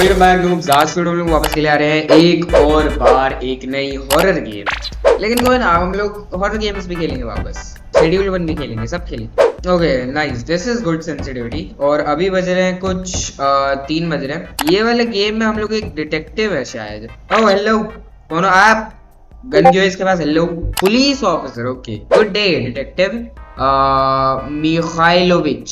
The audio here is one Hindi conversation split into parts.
Welcome back noobs. आज के वीडियो में वापस के लिए आ रहे हैं एक और बार एक नई हॉरर गेम। लेकिन कोई ना, हम लोग हॉरर गेम्स भी खेलेंगे वापस, शेड्यूल 1 भी खेलेंगे, सब खेलेंगे। Okay nice, this is good sensitivity. और अभी बज रहे हैं कुछ 3 बज रहे हैं। ये वाले गेम में हम लोग एक डिटेक्टिव है शायद। ओह हेलो, कौन हो आप? गन जो है इसके पास। Hello police officer, okay good day detective Mikhailovich.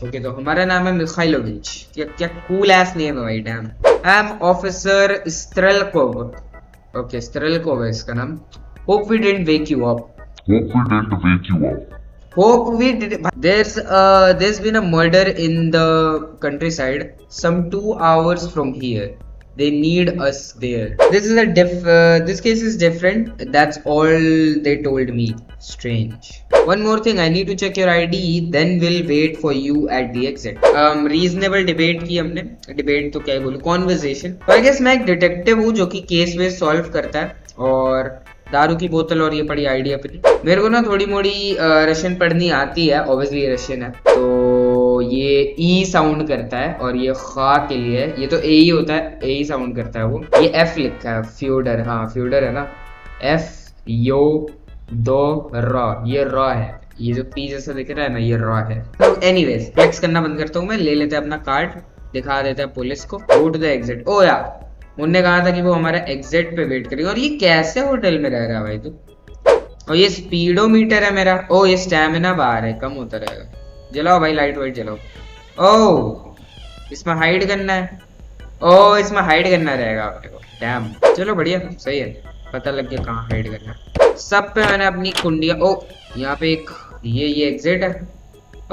Okay, तो हमारा नाम है मिखाइलोविच। क्या क्या कूल एस नेम है भाई, damn. I am officer Strelkov. Okay Strelkov है इसका नाम। Hope we didn't wake you up. Hope we did. There's been a murder in the countryside, some 2 hours from here. They need us there. This case is different. That's all they told me. Strange. One more thing, I need to check your ID. Then we'll wait for you at the exit. Reasonable debate की हमने। Debate तो क्या ही बोलूं, conversation. तो I guess मैं एक डिटेक्टिव हूँ जो कि केस वेस सॉल्व करता है, और दारू की बोतल और ये पड़ी आइडिया अपनी। मेरे को ना थोड़ी मोड़ी रशियन पढ़नी आती है, ऑब्वियसली रशियन है। तो ये ई साउंड करता है और ये खा के लिए, ये तो ए ही होता है, ए ही साउंड करता है वो। ये एफ लिखा है, फ्यूडर। हाँ फ्यूडर है ना, एफ यो दो र, ये र है। ये जो पी जैसा दिख रहा है ना, ये र है। तो एनीवेज फ्लेक्स करना बंद करता हूँ मैं। ले लेते हैं अपना कार्ड, दिखा देते हैं पुलिस को। Go to the exit. ओ यार, उनने कहा था कि वो हमारे एग्जिट पे वेट करेगा। और ये कैसे होटल में रह रहा है भाई तू? और ये स्पीडोमीटर है मेरा। ओ ये स्टैमिना बार है, कम होता रहेगा। जलाओ भाई, लाइट वाइट जलाओ। ओ इसमें हाइड करना है। ओ इसमें हाइड करना रहेगा अपने को। डैम, चलो बढ़िया, सही है, पता लग गया कहाँ हाइड करना है। सब पे मैंने अपनी कुंडियाँ। ओ यहाँ पे एक ये एग्जिट है।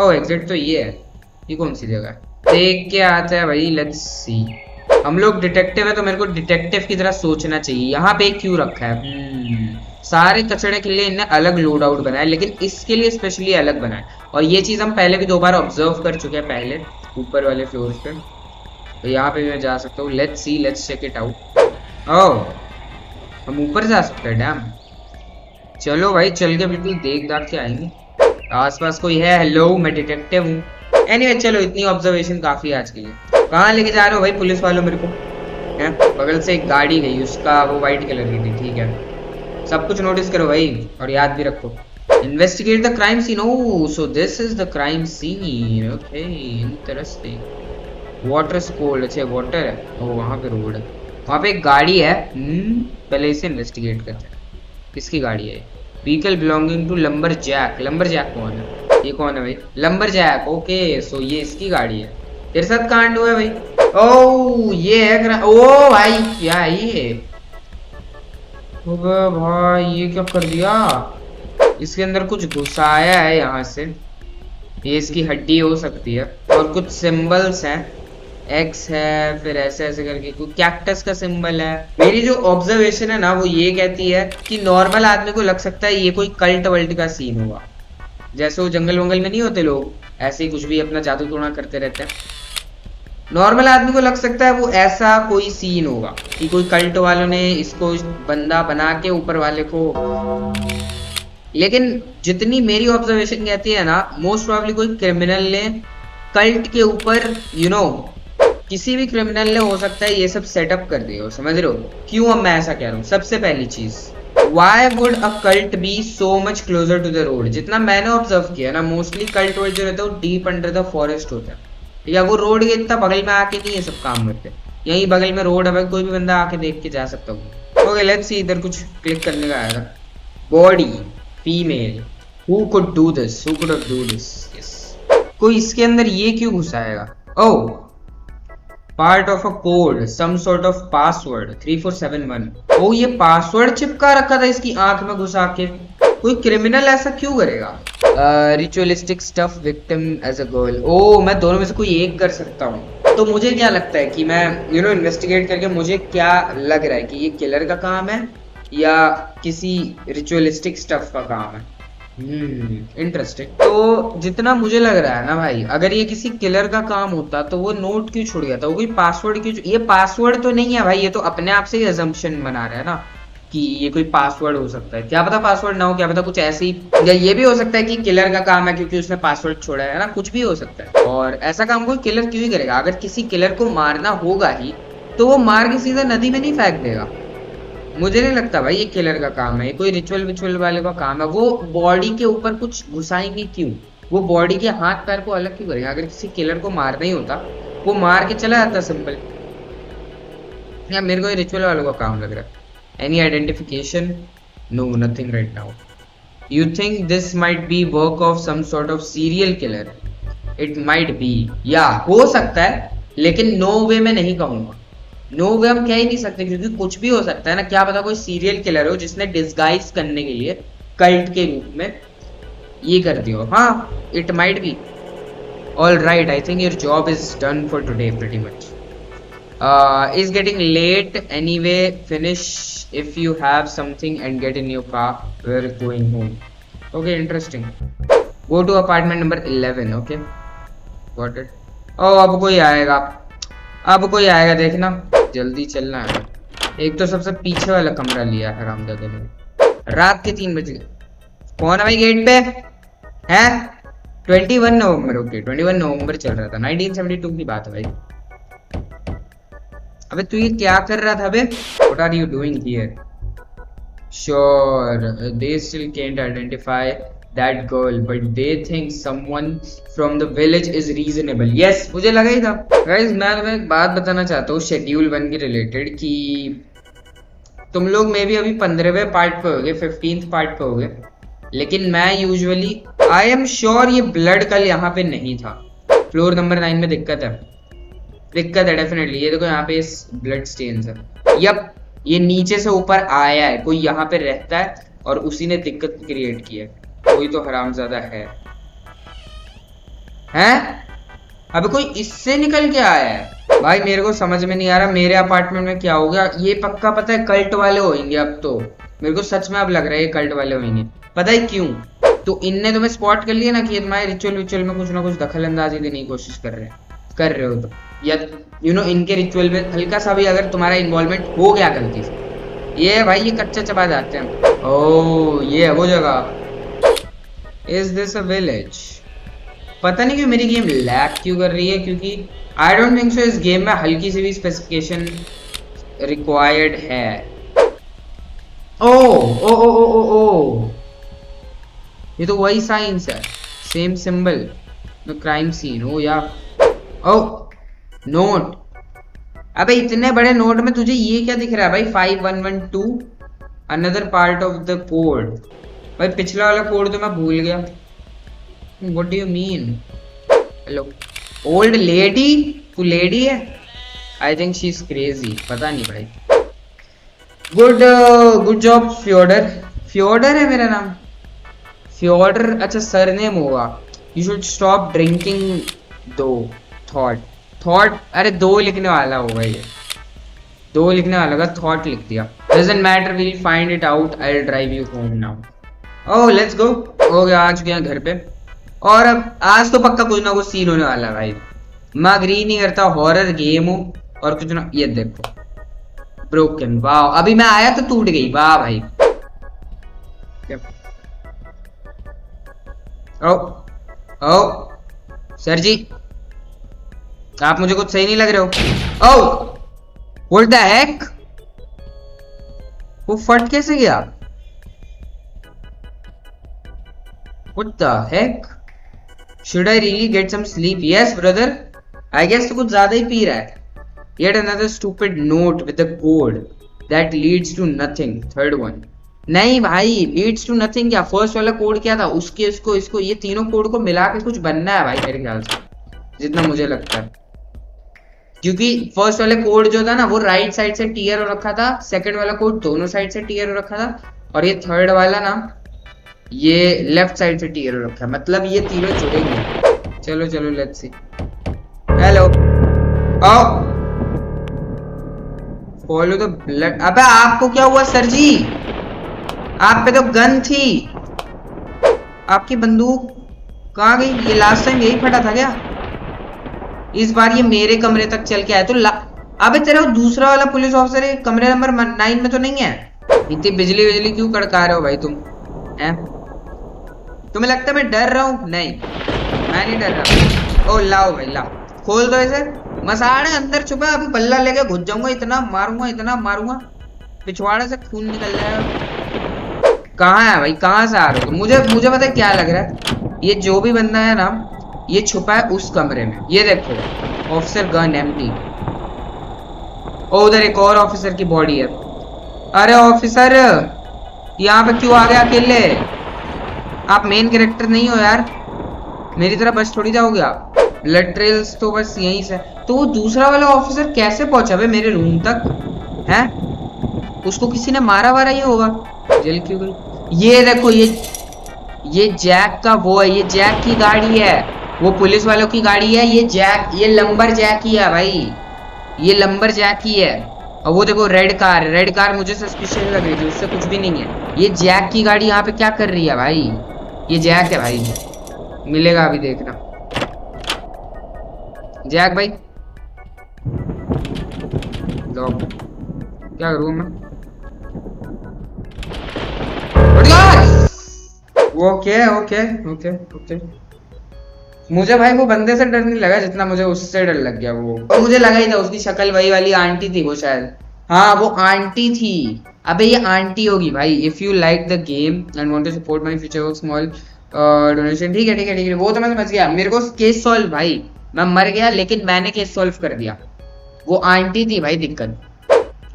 ओ एग्जिट तो ये है। ये कौन सी जगह है? देख के आता है भाई, लेट्स सी। हम लोग डिटेक्टिव है तो मेरे को डिटेक्टिव की तरह सोचना चाहिए। यहाँ पे क्यों रखा है? सारे कचड़े के लिए इन्हें अलग लोड आउट बनाया, लेकिन इसके लिए स्पेशली अलग बनाया। और ये चीज हम पहले भी 2 बार ऑब्जर्व कर चुके हैं, पहले ऊपर वाले फ्लोर पे। तो यहाँ पे मैं जा सकता हूँ। Let's see, let's check it out. ओह हम ऊपर जा सकते हैं, डैम। चलो भाई, चल के बिल्कुल देख दाख के आएंगे। आसपास कोई है? हेलो, मैं डिटेक्टिव हूँ। एनीवे चलो, इतनी ऑब्जर्वेशन काफी है आज के लिए। कहाँ लेके जा रहे हो भाई पुलिस वालों मेरे को? है बगल से एक गाड़ी गई, उसका वो वाइट कलर की थी। ठीक है, सब कुछ नोटिस करो भाई और याद भी रखो। Investigate the crime scene. Oh so this is the crime scene. Okay interesting. Water scold, अच्छा वाटर है। ओ वहाँ पे रोड है, वहाँ पे एक गाड़ी है। पहले इसे इन्वेस्टिगेट करते हैं। किसकी गाड़ी है? Vehicle belonging to lumberjack. Lumberjack कौन है? ये कौन है भाई? Lumbar Jack. ओके सो ये इसकी गाड़ी है। तेरे साथ कांड हुआ है भाई? ओह ये है। ओ भाई क्या है ये? भाई ये क्या कर दिया? इसके अंदर कुछ घुसाया है यहाँ से। ये इसकी हड्डी हो सकती है। और कुछ सिंबल्स हैं, एक्स है, फिर ऐसे ऐसे करके कोई कैक्टस का सिंबल है। मेरी जो ऑब्जर्वेशन है ना, वो ये कहती है कि नॉर्मल आदमी को लग सकता है ये कोई कल्ट वल्ट का सीन होगा। जैसे वो जंगल वंगल में नहीं होते लोग, ऐसे ही कुछ भी अपना जादू टोना करते रहते हैं। नॉर्मल आदमी को लग सकता है वो ऐसा कोई सीन होगा कि कोई कल्ट वालों ने इसको बंदा बना के ऊपर वाले को। लेकिन जितनी मेरी ऑब्जर्वेशन कहती है ना, मोस्ट प्रोबेबली कोई क्रिमिनल ने कल्ट के ऊपर किसी भी क्रिमिनल ने हो सकता है ये सब सेटअप कर दिया हो। समझ रहे हो क्यों अब मैं ऐसा कह रहा हूँ? सबसे पहली चीज, Why would a cult be so much closer to the road? जितना मैंने ऑब्जर्व किया ना, मोस्टली कल्ट जो रहता है वो डीप अंडर द फॉरेस्ट होता है। या वो रोड के इतना बगल में आके नहीं ये सब काम करते। यही बगल में रोड है, कोई भी बंदा आके देख के जा सकता हूँ। ओके लेट्स सी, इधर कुछ क्लिक करने का आएगा। Body female, who could do this, who could do this? Yes, कोई इसके अंदर ये क्यों घुसाएगा? Oh part of a code, some sort of password 3471। ओ ये पासवर्ड चिपका रखा था इसकी आंख में घुसा के। कोई क्रिमिनल ऐसा क्यों करेगा? Ritualistic stuff victim as a girl. ओ मैं दोनों में से कोई एक कर सकता हूँ। तो मुझे क्या लगता है कि मैं इन्वेस्टिगेट करके मुझे क्या लग रहा है कि ये किलर का काम है या किसी रिचुअलिस्टिक स्टफ का काम है। इंटरेस्टिंग। तो जितना मुझे लग रहा है ना भाई, अगर ये किसी किलर का काम होता तो वो नोट क्यों छोड़ गया था? वो कोई पासवर्ड क्यों? ये पासवर्ड तो नहीं है भाई, ये तो अपने आप से ही अजम्पशन बना रहा है ना। कि ये कोई पासवर्ड हो सकता है, क्या पता पासवर्ड ना हो, क्या पता कुछ ऐसे ही, या ये भी हो सकता है कि किलर का काम है क्योंकि उसने पासवर्ड छोड़ा है ना, कुछ भी हो सकता है। और ऐसा काम कोई किलर क्यों ही करेगा? अगर किसी किलर को मारना होगा ही तो वो मार के सीधा नदी में नहीं फेंक देगा। मुझे नहीं लगता भाई ये किलर का काम है, ये कोई रिचुअल विचुअल वाले का काम है। वो बॉडी के ऊपर कुछ घुसाएंगे क्यों? वो बॉडी के हाथ पैर को अलग क्यों करेंगे? अगर किसी किलर को मारना ही होता वो मार के चला जाता सिंपल। या मेरे को ये रिचुअल वालों का काम लग रहा है। Any identification? No, nothing right now. You think this might be work of some sort of serial killer? It might be. Yeah, हो सकता है, लेकिन no way मैं नहीं कहूँगा। No way हम कह ही नहीं सकते क्योंकि कुछ भी हो सकता है ना, क्या पता कोई सीरियल किलर हो जिसने डिस्गाइज करने के लिए कल्ट के रूप में ये कर दिया हो। हाँ, it might be. All right, I think your job is done for today pretty much. Is getting late anyway. Finish if you have something and get in your car. We're going home. Okay, interesting. Go to apartment number 11. Okay, got it. Oh, अब कोई आएगा, अब कोई आएगा, देखना जल्दी चलना है। एक तो सबसे पीछे वाला कमरा लिया है हरामजादे ने। रात के 3 बज गए। कौन है भाई गेट पे? है 21 नवंबर। ओके, 21 नवंबर चल रहा था, 1972 की बात है भाई। अबे तू ये क्या कर रहा था बे? What are you doing here? Sure, they still can't identify that girl, but they think someone from the village is reasonable. Yes, मुझे लगा ही था। Guys, मैं तुम्हें एक बात बताना चाहता हूँ शेड्यूल 1 के रिलेटेड कि तुम लोग मे भी अभी 15वें पार्ट पे होगे, 15th पार्ट पे होगे, लेकिन मैं यूजुअली आई एम श्योर ये ब्लड कल यहाँ पे नहीं था। फ्लोर नंबर 9 में दिक्कत है, दिक्कत है डेफिनेटली। ये देखो यहाँ पे ब्लड स्टेन्स है। यप, ये नीचे से ऊपर आया है, कोई यहाँ पे रहता है और उसी ने दिक्कत क्रिएट की है। कोई तो हरामजादा है। हैं? अबे कोई इससे निकल के आया है भाई, मेरे को समझ में नहीं आ रहा मेरे अपार्टमेंट में क्या हो गया। ये पक्का पता है कल्ट वाले होंगे अब तो, मेरे को सच में अब लग रहा है ये कल्ट वाले होंगे। पता है क्यों? तो इनने तुम्हें स्पॉट कर लिया ना कि तुम्हारे रिचुअल विचुअल में कुछ ना कुछ दखल अंदाजी देने की कोशिश कर रहे हो तो, या यू नो इनके रिचुअल में हल्का सा भी अगर तुम्हारा इन्वॉल्वमेंट हो गया गलती से, ये भाई ये कच्चा चबा जाते हैं। ओह, ये है वो जगह। Is this a village? पता नहीं क्यों मेरी गेम लैग क्यों कर रही है, क्योंकि आई डोंट थिंक सो इस गेम में हल्की सी भी स्पेसिफिकेशन रिक्वायर्ड है। ओ ओ ओ ओ ओ ओ, ये तो वही साइंस है, सेम सिंबल, क्राइम सीन। ओ या ओ नोट। अबे इतने बड़े नोट में तुझे ये क्या दिख रहा है भाई? 5112 another part of the code. भाई पिछला वाला कोड तो मैं भूल गया। What do you mean? Hello old lady, तू लेडी है? I think she is crazy, पता नहीं भाई। Good job फ्योडर। फ्योडर है मेरा नाम, फ्योडर। अच्छा सरनेम होगा। यू शुड स्टॉप ड्रिंकिंग दो थॉट। अरे 2 लिखने वाला होगा ये, 2 लिखने वाला होगा, थॉट लिख दिया। Doesn't matter, we'll find it out, I will drive you home now. Oh let's go. हो गया, आ चुके हैं घर पे। और अब आज तो पक्का कुछ ना कुछ सीन होने वाला है भाई। मैं अग्री नहीं करता हॉरर गेम हो और कुछ ना। ये देखो ब्रोकन, वाह, अभी मैं आया तो टूट गई, वाह भाई। ओ ओ सर जी, आप मुझे कुछ सही नहीं लग रहे हो। ओह व्हाट द हेक, वो फट कैसे गया? What the heck, should I really get some sleep? Yes brother, I guess तो कुछ ज्यादा ही पी रहा है। Yet another stupid note with the code that leads to nothing. Third one. नहीं भाई, लीड्स टू नथिंग क्या? फर्स्ट वाला कोड क्या था? उसके इसको ये तीनों कोड को मिला के कुछ बनना है भाई मेरे ख्याल से, जितना मुझे लगता है। क्योंकि फर्स्ट वाले कोड जो था ना वो राइट साइड से टीयर हो रखा था, सेकंड वाला कोड दोनों साइड से टीयर हो रखा था, और ये थर्ड वाला ना ये लेफ्ट साइड से टीयर हो रखा है। मतलब ये तीनों जुड़ेंगे। चलो चलो लेट्स सी। हेलो, आओ, फॉलो द ब्लड। अबे आपको क्या हुआ सर जी? आप पे तो गन थी, आपकी बंदूक कहाँ गई? ये लास्ट टाइम यही फटा था क्या? इस बार ये मेरे कमरे तक चल के आया तो अबे तेरा दूसरा वाला पुलिस ऑफिसर कमरे नंबर 9 में तो नहीं है? इतनी बिजली बिजली क्यों कड़का रहे हो भाई तुम? हैं? तुम्हें लगता है मैं डर रहा हूँ? नहीं, मैं नहीं डर रहा। ओ लाओ भाई लाओ, खोल दो इसे। मसाड़ा अंदर छुपा, अभी बल्ला लेके घुस जाऊंगा, इतना मारूंगा पिछवाड़े से खून निकल जाएगा। कहाँ है भाई, कहाँ से आ रहे हो? मुझे मुझे पता है क्या लग रहा है, ये जो भी बंदा है ना, ये छुपा है उस कमरे में। ये देखो, ऑफिसर गन एम्प्टी। ओ उधर एक और ऑफिसर की बॉडी है। अरे ऑफिसर, यहाँ पे क्यों आ गया अकेले? आप मेन कैरेक्टर नहीं हो यार, मेरी तरह बस थोड़ी जाओगे आप। ब्लड ट्रेल्स तो बस यहीं से। तो वो दूसरा वाला ऑफिसर कैसे पहुंचा भाई मेरे रूम तक? है, उसको किसी ने मारा वारा ही होगा। जल क्यों गई? ये देखो, ये जैक का वो है, ये जैक की गाड़ी है, वो पुलिस वालों की गाड़ी है। ये जैक, ये लंबर जैक ही है भाई, ये लंबर जैक ही है। और वो देखो रेड कार मुझे सस्पिशियस लग रही थी, उससे कुछ भी नहीं है। ये जैक की गाड़ी यहाँ पे क्या कर रही है भाई? ये जैक है भाई, मिलेगा अभी देखना। जैक भाई, लॉक क्या करूँ मैं? Okay okay okay okay. मुझे भाई वो बंदे से डर नहीं लगा जितना मुझे उससे डर लग गया। वो और मुझे लगा ही था उसकी शक्ल वही वाली आंटी थी वो शायद। हाँ वो आंटी थी। अबे ये आंटी होगी भाई। If you like the game and want to support my future work small donation. ठीक है ठीक है ठीक है, वो तो मैं समझ गया। मेरे को केस सॉल्व भाई, मैं मर गया लेकिन मैंने केस सॉल्व कर दिया। वो आंटी थी भाई दिक्कत।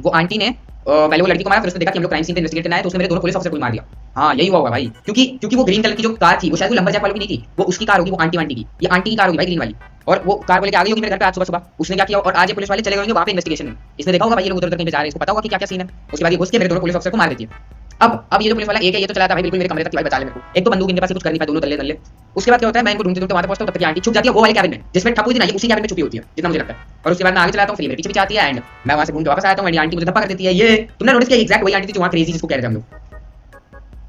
वो आंटी ने पहले वो लड़की को मारा, फिर उसने देखा कि हम लोग क्राइम सीन पे इन्वेस्टिगेट करना है, तो उसने मेरे दोनों पुलिस ऑफिसर को मार दिया। हाँ यही हुआ होगा भाई, क्योंकि वो ग्रीन कलर की जो कार थी वो शायद वो लंबरजैक वालों की नहीं थी, वो उसकी कार होगी, वो आंटी वांटी की। ये आंटी की कार होगी भाई ग्रीन वाली, और वो कार को लेकर आ गई होगी मेरे घर पे आज सुबह सुबह। उसने क्या किया, और आज ये पुलिस वाले चले गए होंगे वहाँ पे इन्वेस्टिगेशन में। इसने देखा होगा भाई ये लोग उधर उधर कहीं पे जा रहे हैं, इसको पता होगा कि क्या क्या सीन है। उसके बाद ये घुस के मेरे दोनों पुलिस ऑफिसर को मार देती है। अब ये जो पुलिस वाला एक है, ये तो चला था भाई बिल्कुल मेरे कमरे तक, भाई बचा ले मेरे को। एक तो बंदूक इनके पास से कुछ कर नहीं पाए, दोनों तल्ले तल्ले। उसके बाद क्या होता है, मैं इनको ढूंढते ढूंढते वहां पहुंचता हूं, तब तक आंटी छुप जाती है वो वाले कैबिन में जिसमें ठप हुई थी ना, ये उसी कैबिन में छुपी होती है जितना मुझे लगता है। और उसके बाद मैं आगे चलाता हूं, फिर मेरे पीछे पीछे आती है, एंड मैं वहां से घूम के वापस आता हूं, एंड आंटी मुझे धप्पा कर देती है। ये तुमने नोटिस किया, एग्जैक्ट वही आंटी थी जो वहां क्रेजी जिसको कह रहे थे हम लोग।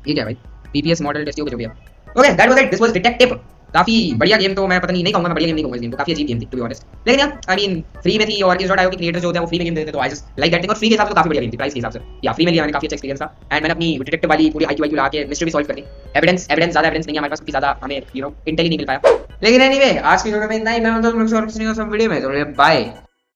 ये क्या भाई, पीपीएस मॉडल टेस्ट जो भी है। Okay that was it, this was detective. काफी बढ़िया गेम। तो मैं पता नहीं कहूंगा, मैं बढ़िया गेम नहीं कहूंगा इस गेम को, काफी अजीब गेम थी टू बी ऑनेस्ट। लेकिन यार आई मीन फ्री में थी, और इस आयो के क्रिएटर जो होते हैं वो फ्री में गेम देते हैं, तो I just like that thing. और फ्री के हिसाब से काफी बढ़िया गेम थी, प्राइस के हिसाब से या फ्री में लिया मैंने, काफी अच्छा एक्सपीरियंस था। एंड मैंने अपनी डिटेक्टिव वाली पूरी आईक्यू ला के मिस्ट्री भी सॉल्व कर दी। एविडेंस ज्यादा एविडेंस नहीं है हमारे पास, क्योंकि ज्यादा हमें इंटेल ही नहीं मिल पाया। लेकिन एनीवे आज की वीडियो में इतना ही। मैं मतलब सब वीडियो में, तो बाय।